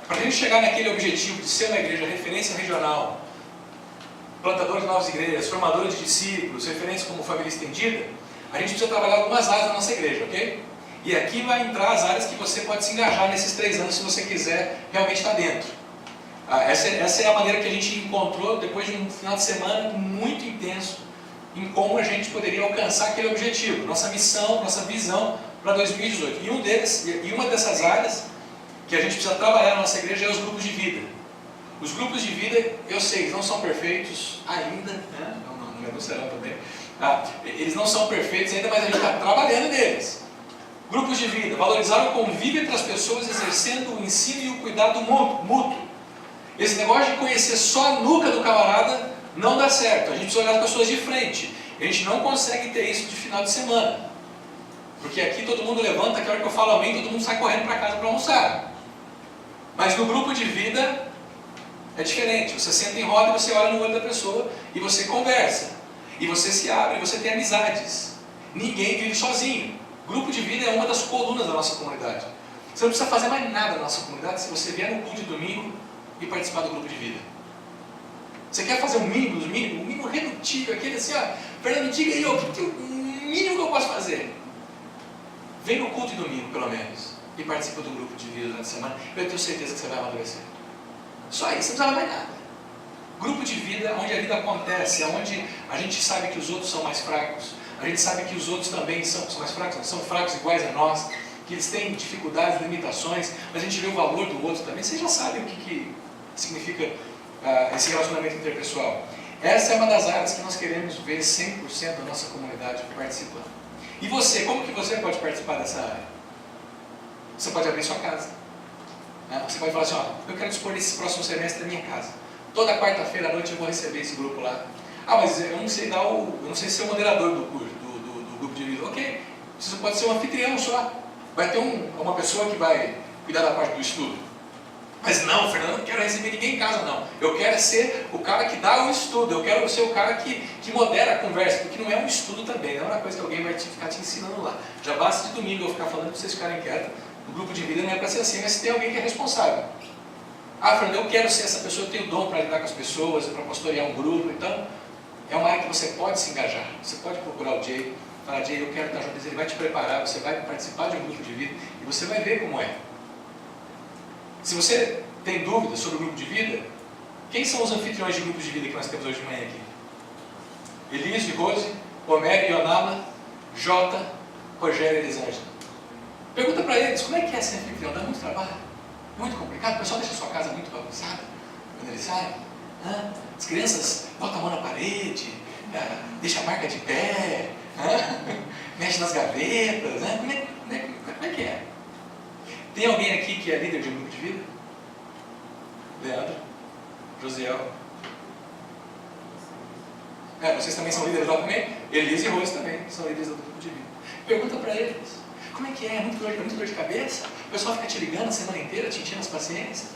Para a gente chegar naquele objetivo de ser uma igreja referência regional, plantador de novas igrejas, formador de discípulos, referência como família estendida, a gente precisa trabalhar algumas áreas da nossa igreja, ok? E aqui vai entrar as áreas que você pode se engajar nesses 3 anos se você quiser realmente estar dentro. Essa é a maneira que a gente encontrou depois de um final de semana muito intenso em como a gente poderia alcançar aquele objetivo, nossa missão, nossa visão para 2018. E uma dessas áreas que a gente precisa trabalhar na nossa igreja é os grupos de vida. Os grupos de vida, eu sei, eles não são perfeitos ainda, né? Não serão também. Eles não são perfeitos ainda, mas a gente está trabalhando neles. Grupos de vida, valorizar o convívio entre as pessoas, exercendo o ensino e o cuidado mútuo. Esse negócio de conhecer só a nuca do camarada não dá certo. A gente precisa olhar as pessoas de frente. A gente não consegue ter isso de final de semana. Porque aqui todo mundo levanta, que a hora que eu falo amém, todo mundo sai correndo para casa para almoçar. Mas no grupo de vida é diferente. Você senta em roda e você olha no olho da pessoa e você conversa. E você se abre e você tem amizades. Ninguém vive sozinho. Grupo de vida é uma das colunas da nossa comunidade. Você não precisa fazer mais nada na nossa comunidade se você vier no culto de domingo e participar do grupo de vida. Você quer fazer o mínimo redutível, aquele assim, Fernando, diga aí, o mínimo que eu posso fazer. Vem no culto de domingo, pelo menos, e participa do grupo de vida durante a semana, eu tenho certeza que você vai amadurecer. Só isso, não precisa mais nada. Grupo de vida, onde a vida acontece, onde a gente sabe que os outros são mais fracos, a gente sabe que os outros também são mais fracos, são fracos iguais a nós, que eles têm dificuldades, limitações, mas a gente vê o valor do outro também. Vocês já sabem o que significa esse relacionamento interpessoal. Essa é uma das áreas que nós queremos ver 100% da nossa comunidade participando. E você, como que você pode participar dessa área? Você pode abrir sua casa. Você pode falar assim, eu quero dispor esse próximo semestre da minha casa. Toda quarta-feira à noite eu vou receber esse grupo lá. Mas eu não sei ser o moderador do curso, do grupo de vida. Ok, você pode ser um anfitrião só. Vai ter uma pessoa que vai cuidar da parte do estudo. Mas não, Fernando, eu não quero receber ninguém em casa, não. Eu quero ser o cara que dá o estudo. Eu quero ser o cara que modera a conversa. Porque não é um estudo também. Não é uma coisa que alguém vai ficar te ensinando lá. Já basta de domingo eu ficar falando para vocês ficarem quietos. O grupo de vida não é para ser assim, mas se tem alguém que é responsável. Fernando, eu quero ser essa pessoa, eu tenho dom para lidar com as pessoas, para pastorear um grupo. Então, é uma área que você pode se engajar. Você pode procurar o Jay, falar, Jay, eu quero estar junto, ele vai te preparar, você vai participar de um grupo de vida e você vai ver como é. Se você tem dúvidas sobre o grupo de vida, quem são os anfitriões de grupos de vida que nós temos hoje de manhã aqui? Elias e Rose, Homero e Ionala, Jota, Rogério e Elisângela. Pergunta para eles, como é que é ser anfitrião? Dá muito trabalho? É muito complicado? O pessoal deixa a sua casa muito bagunçada quando eles saem? As crianças botam a mão na parede, deixa a marca de pé, mexe nas gavetas, como é que é? Tem alguém aqui que é líder de um grupo de vida? Leandro? Josiel? Vocês também são líderes lá também? Elis e Rose também são líderes do grupo de vida. Pergunta para eles, como é que é? É muito dor de cabeça? O pessoal fica te ligando a semana inteira, te enchendo as paciências?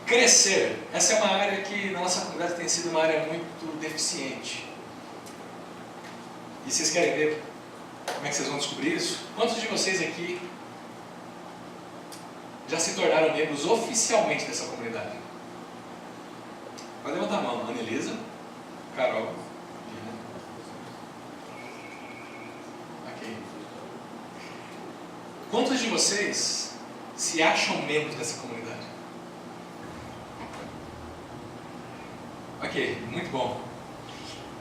Crescer. Essa é uma área que na nossa comunidade tem sido uma área muito deficiente. E vocês querem ver como é que vocês vão descobrir isso? Quantos de vocês aqui já se tornaram membros oficialmente dessa comunidade? Pode levantar a mão. Ana Elisa, Carol, Lina. Ok. Quantos de vocês se acham membros dessa comunidade? Ok, muito bom.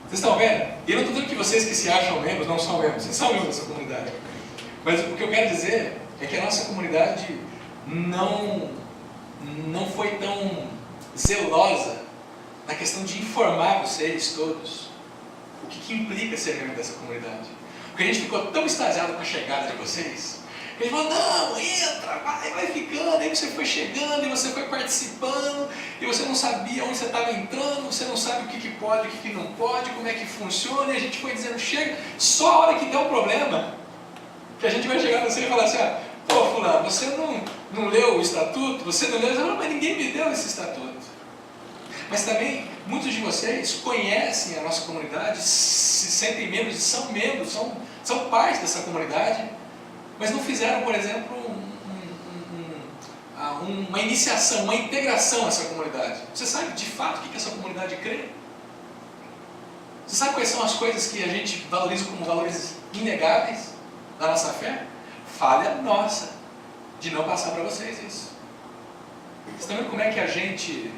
Vocês estão vendo? E eu não estou dizendo que vocês que se acham membros não são membros, vocês são membros dessa comunidade. Mas o que eu quero dizer é que a nossa comunidade não não foi tão zelosa na questão de informar vocês todos o que implica ser membro dessa comunidade. Porque a gente ficou tão extasiado com a chegada de vocês, que a gente falou, não, entra, vai ficando, aí você foi chegando, e você foi participando, e você não sabia onde você estava entrando, você não sabe o que pode, o que não pode, como é que funciona, e a gente foi dizendo, chega, só a hora que der um problema, que a gente vai chegar você e falar assim, pô, fulano, você não leu o estatuto, você não leu, não, mas ninguém me deu esse estatuto. Mas também, muitos de vocês conhecem a nossa comunidade, se sentem membros e são membros, são parte dessa comunidade, mas não fizeram, por exemplo, uma iniciação, uma integração a essa comunidade. Você sabe de fato o que essa comunidade crê? Você sabe quais são as coisas que a gente valoriza como valores inegáveis da nossa fé? Falha nossa de não passar para vocês isso. Vocês estão vendo como é que a gente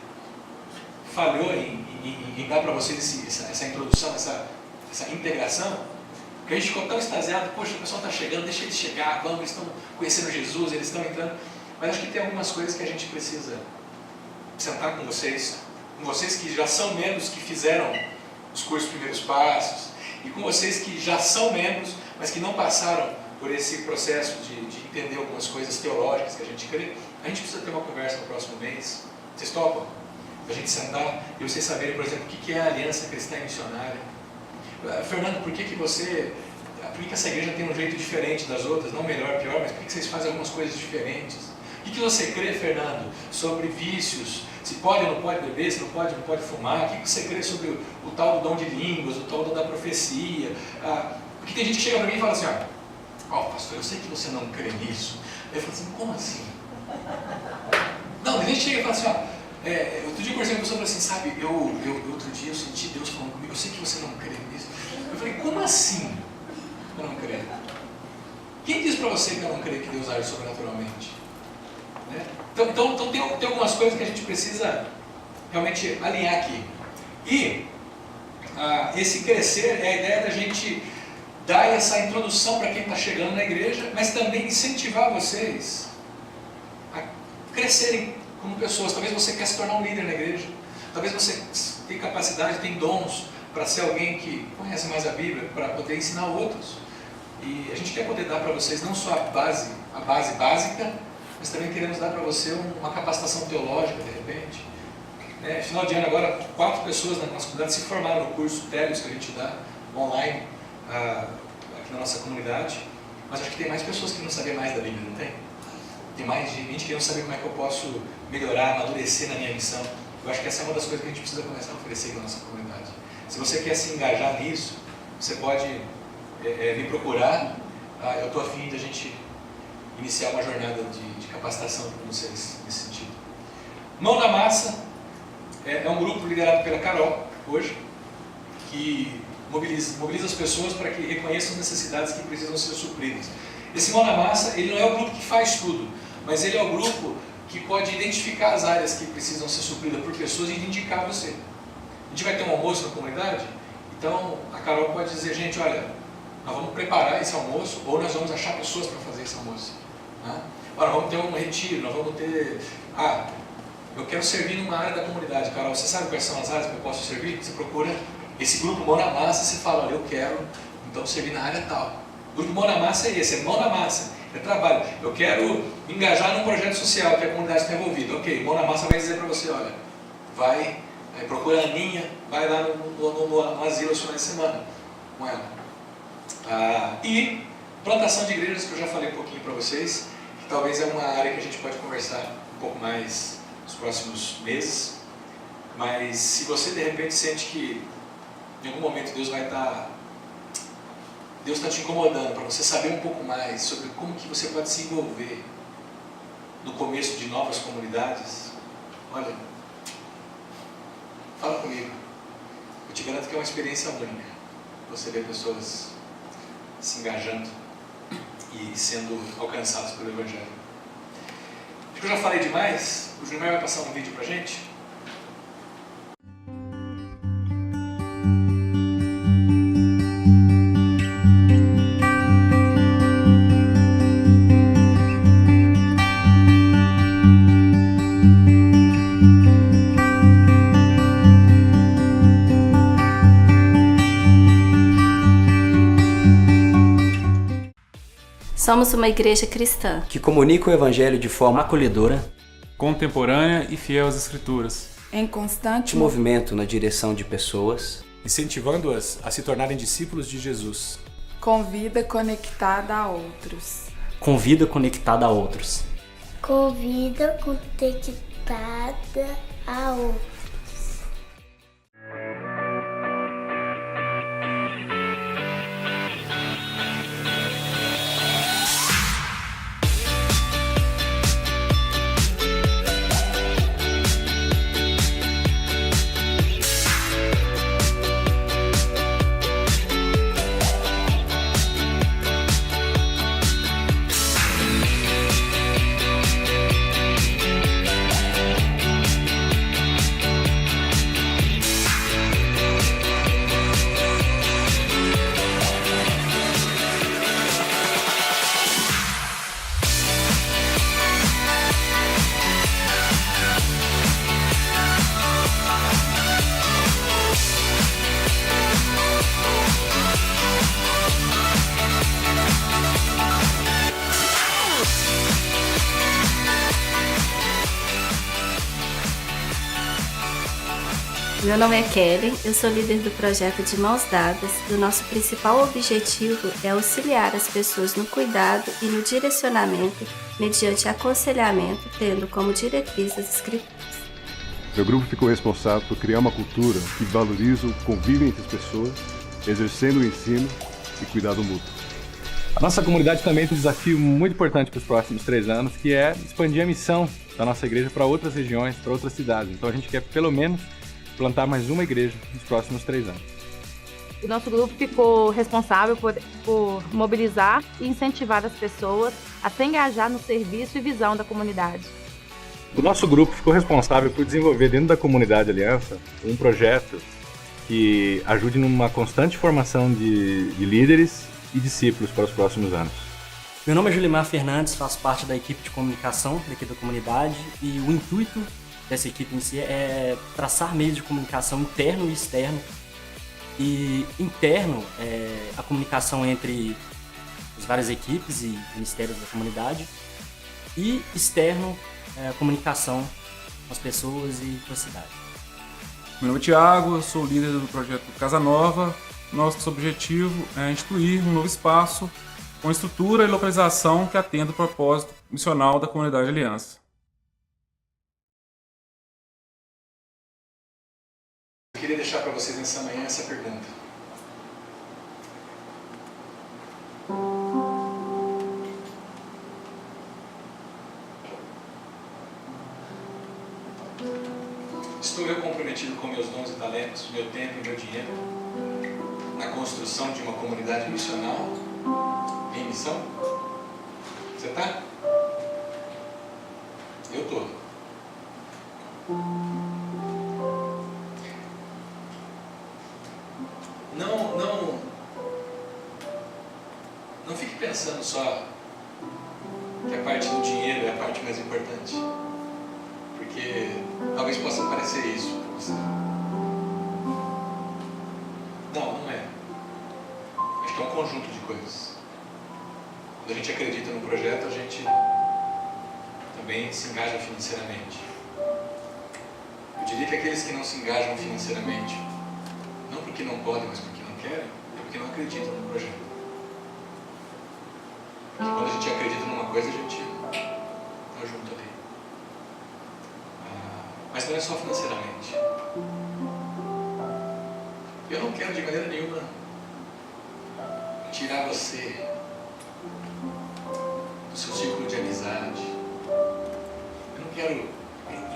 falhou em dar para vocês essa introdução, essa integração? Porque a gente ficou tão extasiado, poxa, o pessoal está chegando, deixa eles chegar, vamos, eles estão conhecendo Jesus, eles estão entrando. Mas acho que tem algumas coisas que a gente precisa sentar com vocês que já são membros, que fizeram os cursos Primeiros Passos, e com vocês que já são membros, mas que não passaram por esse processo de entender algumas coisas teológicas que a gente crê. A gente precisa ter uma conversa no próximo mês. Vocês topam? A gente sentar e vocês saberem, por exemplo, o que é a Aliança Cristã e Missionária. Fernando, por que essa igreja tem um jeito diferente das outras? Não melhor, pior, mas por que vocês fazem algumas coisas diferentes? O que você crê, Fernando, sobre vícios? Se pode ou não pode beber, se não pode fumar? O que você crê sobre o tal do dom de línguas, o tal da profecia? Porque tem gente que chega para mim e fala assim, pastor, eu sei que você não crê nisso. Eu falo assim, como assim? Não, tem gente que chega e fala assim, outro dia eu conversei com uma pessoa e falei assim, sabe, outro dia eu senti Deus falando comigo, eu sei que você não crê nisso. Eu falei, como assim eu não creio? Quem diz para você que eu não creio que Deus age sobrenaturalmente? Né? Então tem algumas coisas que a gente precisa realmente alinhar aqui. E esse crescer é a ideia da gente dar essa introdução para quem está chegando na igreja, mas também incentivar vocês a crescerem como pessoas. Talvez você quer se tornar um líder na igreja, talvez você tem capacidade, tem dons para ser alguém que conhece mais a Bíblia, para poder ensinar outros. E a gente quer poder dar para vocês não só a base básica, mas também queremos dar para você uma capacitação teológica, de repente. Final de ano agora, 4 pessoas na nossa comunidade se formaram no curso Télios que a gente dá online aqui na nossa comunidade. Mas acho que tem mais pessoas que não sabem mais da Bíblia, não tem? Tem mais gente que não sabe como é que eu posso melhorar, amadurecer na minha missão. Eu acho que essa é uma das coisas que a gente precisa começar a oferecer na nossa comunidade. Se você quer se engajar nisso, você pode me procurar. Eu estou a fim de a gente iniciar uma jornada de capacitação com vocês nesse sentido. Mão na Massa é um grupo liderado pela Carol, hoje, que mobiliza as pessoas para que reconheçam as necessidades que precisam ser supridas. Esse Mão na Massa, ele não é o grupo que faz tudo, mas ele é o grupo que pode identificar as áreas que precisam ser supridas por pessoas e indicar você. A gente vai ter um almoço na comunidade, então a Carol pode dizer, gente, olha, nós vamos preparar esse almoço, ou nós vamos achar pessoas para fazer esse almoço. Agora, vamos ter um retiro, nós vamos ter... eu quero servir numa área da comunidade. Carol, você sabe quais são as áreas que eu posso servir? Você procura esse grupo Mão na Massa, você fala, olha, eu quero então servir na área tal. O grupo Mão na Massa é esse, é Mão na Massa, é trabalho. Eu quero me engajar num projeto social que a comunidade está envolvida. Ok, Mão na Massa vai dizer para você, olha, procura a Aninha, vai lá no asilo esse final de semana com ela. E plantação de igrejas, que eu já falei um pouquinho para vocês, que talvez é uma área que a gente pode conversar um pouco mais nos próximos meses. Mas se você de repente sente que em algum momento Deus está te incomodando para você saber um pouco mais sobre como que você pode se envolver no começo de novas comunidades, olha, fala comigo. Eu te garanto que é uma experiência única. Você vê pessoas se engajando e sendo alcançados pelo Evangelho. Acho que eu já falei demais. O Júnior vai passar um vídeo para a gente. Somos uma igreja cristã que comunica o Evangelho de forma acolhedora, contemporânea e fiel às Escrituras, em constante movimento na direção de pessoas, incentivando-as a se tornarem discípulos de Jesus, com vida conectada a outros. com vida conectada a outros. Com vida conectada a outros. Meu nome é Kelly, eu sou líder do projeto de Mãos Dadas e o nosso principal objetivo é auxiliar as pessoas no cuidado e no direcionamento mediante aconselhamento, tendo como diretriz as Escrituras. Meu grupo ficou responsável por criar uma cultura que valoriza o convívio entre as pessoas, exercendo o ensino e cuidado mútuo. A nossa comunidade também tem um desafio muito importante para os próximos 3 anos, que é expandir a missão da nossa igreja para outras regiões, para outras cidades. Então a gente quer pelo menos plantar mais uma igreja nos próximos 3 anos. O nosso grupo ficou responsável por mobilizar e incentivar as pessoas a se engajar no serviço e visão da comunidade. O nosso grupo ficou responsável por desenvolver dentro da comunidade Aliança um projeto que ajude numa constante formação de líderes e discípulos para os próximos anos. Meu nome é Julimar Fernandes, faço parte da equipe de comunicação daqui da comunidade e o intuito dessa equipe em si é traçar meios de comunicação interno e externo. E interno é a comunicação entre as várias equipes e ministérios da comunidade, e externo é a comunicação com as pessoas e com a cidade. Meu nome é Thiago, eu sou líder do projeto Casa Nova. Nosso objetivo é instituir um novo espaço com estrutura e localização que atenda o propósito missional da comunidade Aliança. Eu queria deixar para vocês nessa manhã essa pergunta. Estou eu comprometido com meus dons e talentos, meu tempo e meu dinheiro na construção de uma comunidade missional em missão? Você está? Eu estou. Não fique pensando só que a parte do dinheiro é a parte mais importante, porque talvez possa parecer isso para você. Não é. Acho que é um conjunto de coisas. Quando a gente acredita no projeto, a gente também se engaja financeiramente. Eu diria que aqueles que não se engajam financeiramente, não porque não podem, mas porque não querem, é porque não acreditam no projeto. Porque quando a gente acredita numa coisa, a gente está junto ali. Mas não é só financeiramente. Eu não quero de maneira nenhuma tirar você do seu círculo de amizade. Eu não quero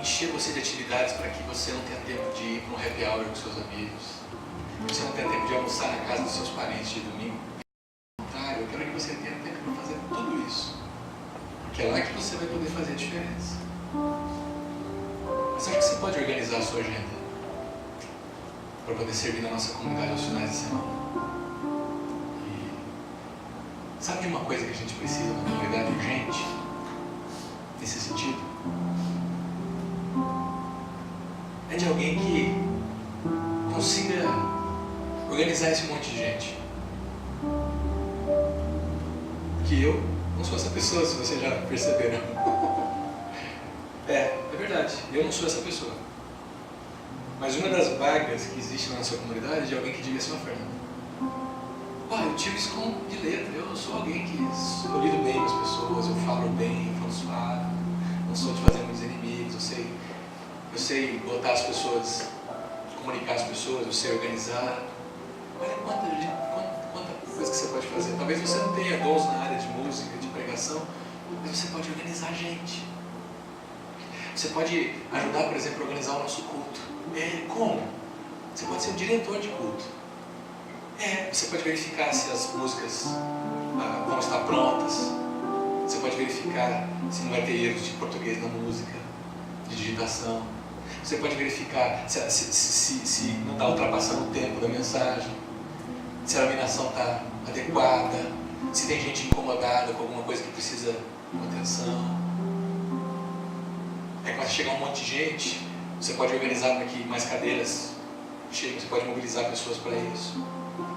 encher você de atividades para que você não tenha tempo de ir para um happy hour com seus amigos, que você não tenha tempo de almoçar na casa dos seus parentes de domingo. Eu quero que você tenha tempo para fazer tudo isso, porque é lá que você vai poder fazer a diferença. Mas acho que você pode organizar a sua agenda para poder servir na nossa comunidade aos finais de semana. E sabe de uma coisa que a gente precisa na comunidade urgente, nesse sentido? É de alguém que consiga organizar esse monte de gente. Que eu não sou essa pessoa, se vocês já perceberam. É verdade, eu não sou essa pessoa. Mas uma das vagas que existe na sua comunidade é de alguém que diga assim: ó, Fernando, eu tiro isso de letra, eu sou alguém que eu lido bem com as pessoas, eu falo bem, eu falo suave, não sou de fazer muitos inimigos, eu sei botar as pessoas, comunicar as pessoas, eu sei organizar. Olha quanta coisa que você pode fazer. Talvez você não tenha dons na área de música, de pregação, mas você pode organizar a gente. Você pode ajudar, por exemplo, a organizar o nosso culto. Como? Você pode ser um diretor de culto. Você pode verificar se as músicas vão estar prontas. Você pode verificar se não vai ter erros de português na música, de digitação. Você pode verificar se não está ultrapassando o tempo da mensagem, se a iluminação está adequada, se tem gente incomodada com alguma coisa que precisa de atenção. Quando chegar um monte de gente, você pode organizar para que mais cadeiras cheguem, você pode mobilizar pessoas para isso.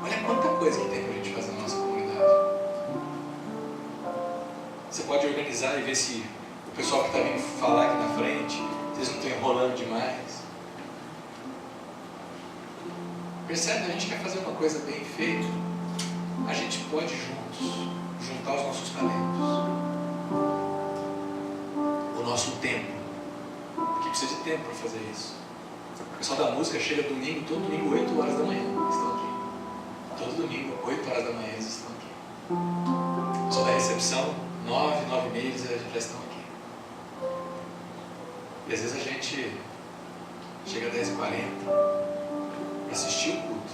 Olha quanta coisa que tem para a gente fazer na nossa comunidade. Você pode organizar e ver se o pessoal que está vindo falar aqui na frente, se eles não estão enrolando demais. Percebe? A gente quer fazer uma coisa bem feita. A gente pode juntos juntar os nossos talentos, o nosso tempo, porque precisa de tempo para fazer isso. O pessoal da música chega domingo, todo domingo, 8 horas da manhã, eles estão aqui. Todo domingo, 8 horas da manhã, eles estão aqui. O pessoal da recepção, 9, 9 e meia, eles já estão aqui. E às vezes a gente chega às 10h40 para assistir o culto.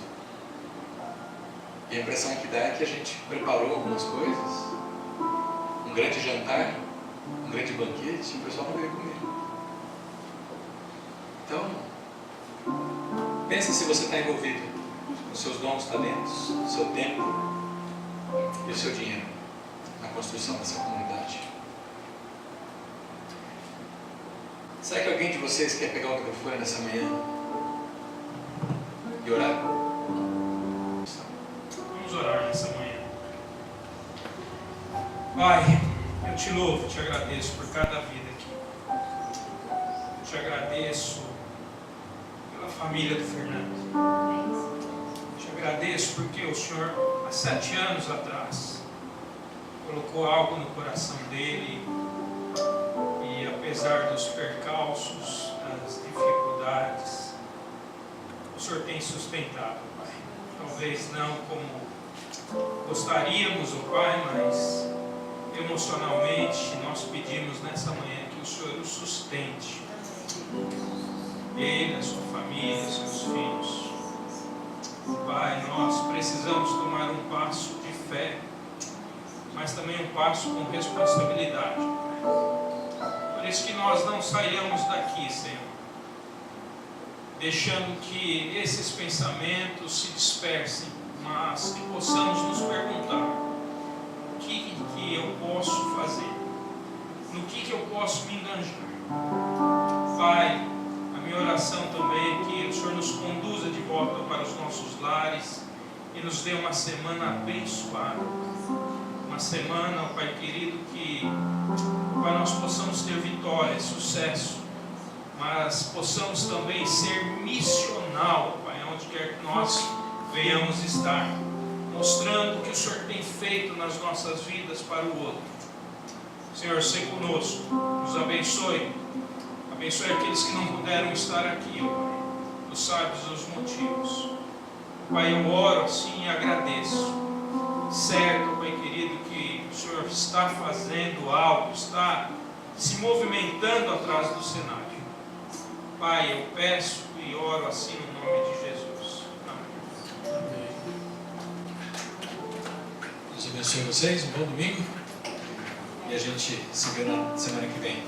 E a impressão que dá é que a gente preparou algumas coisas, um grande jantar, um grande banquete, e o pessoal não veio comer. Então, pensa se você está envolvido com os seus dons, talentos, o seu tempo e o seu dinheiro na construção dessa comunidade. Será que alguém de vocês quer pegar o microfone nessa manhã e orar? Vamos orar nessa manhã. Pai, eu te louvo, te agradeço por cada vida aqui. Eu te agradeço pela família do Fernando. Te agradeço porque o Senhor, há 7 anos atrás, colocou algo no coração dele e, apesar dos percalços, das dificuldades, o Senhor tem sustentado, Pai. Talvez não como gostaríamos, ó Pai, mas emocionalmente nós pedimos nessa manhã que o Senhor o sustente. Ele, a sua família, seus filhos. Pai, nós precisamos tomar um passo de fé, mas também um passo com responsabilidade. Por isso que nós não saiamos daqui, Senhor, deixando que esses pensamentos se dispersem, mas que possamos nos perguntar: o que eu posso fazer? No que eu posso me enganjar? Pai, a minha oração também é que o Senhor nos conduza de volta para os nossos lares e nos dê uma semana abençoada. Uma semana, Pai querido, que Pai, nós possamos ter vitória, sucesso, mas possamos também ser missional, Pai, onde quer que nós venhamos estar, mostrando o que o Senhor tem feito nas nossas vidas para o outro. Senhor, seja conosco, nos abençoe. Abençoe aqueles que não puderam estar aqui, ó Pai. Tu sabes os motivos. Pai, eu oro assim e agradeço. Certo, Pai querido, que o Senhor está fazendo algo, está se movimentando atrás do cenário. Pai, eu peço e oro assim no nome de Jesus. Amém. Deus abençoe vocês, um bom domingo. E a gente se vê na semana que vem.